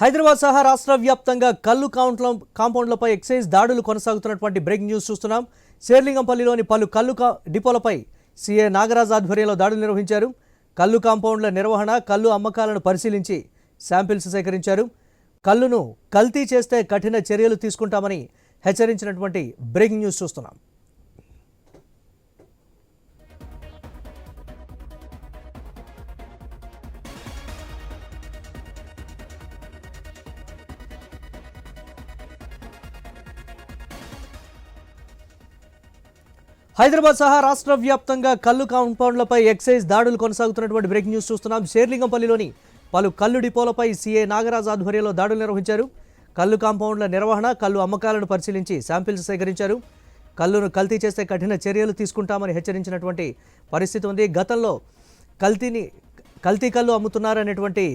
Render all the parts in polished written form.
హైదరాబాద్ సహా రాష్ట్ర వ్యాప్తంగా కల్లు కాంపౌండ్లపై ఎక్సైజ్ దాడులు కొనసాగుతున్నటువంటి బ్రేకింగ్ న్యూస్ చూస్తున్నాం. శేర్లింగంపల్లిలోని పలు కల్లు డిపోలపై సీఏ నాగరాజ్ ఆధ్వర్యంలో దాడులు నిర్వహించారు. కల్లు కాంపౌండ్ల నిర్వహణ, కల్లు అమ్మకాలను పరిశీలించి శాంపిల్స్ సేకరించారు. కల్లును కల్తీ చేస్తే కఠిన చర్యలు తీసుకుంటామని హెచ్చరించినటువంటి బ్రేకింగ్ న్యూస్ చూస్తున్నాం. హైదరాబాద్ సహా రాష్ట్ర వ్యాప్తంగా కల్లు కాంపౌండ్లపై ఎక్సైజ్ దాడులు కొనసాగుతున్నటువంటి బ్రేకింగ్ న్యూస్ చూస్తున్నాం. శేర్లింగంపల్లిలోని పలు కల్లు డిపోలపై సీఏ నాగరాజ్ ఆధ్వర్యంలో దాడులు నిర్వహించారు. కల్లు కాంపౌండ్ల నిర్వహణ, కల్లు అమ్మకాలను పరిశీలించి శాంపిల్స్ సేకరించారు. కల్లును కల్తీ చేస్తే కఠిన చర్యలు తీసుకుంటామని హెచ్చరించినటువంటి పరిస్థితి ఉంది. గతంలో కల్తీ కల్లు అమ్ముతున్నారనేటువంటి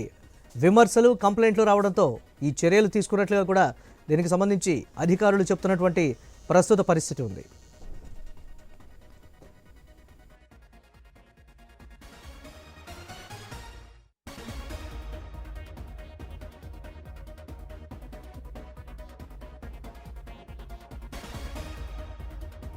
విమర్శలు, కంప్లైంట్లు రావడంతో ఈ చర్యలు తీసుకున్నట్లుగా కూడా దీనికి సంబంధించి అధికారులు చెప్తున్నటువంటి ప్రస్తుత పరిస్థితి ఉంది.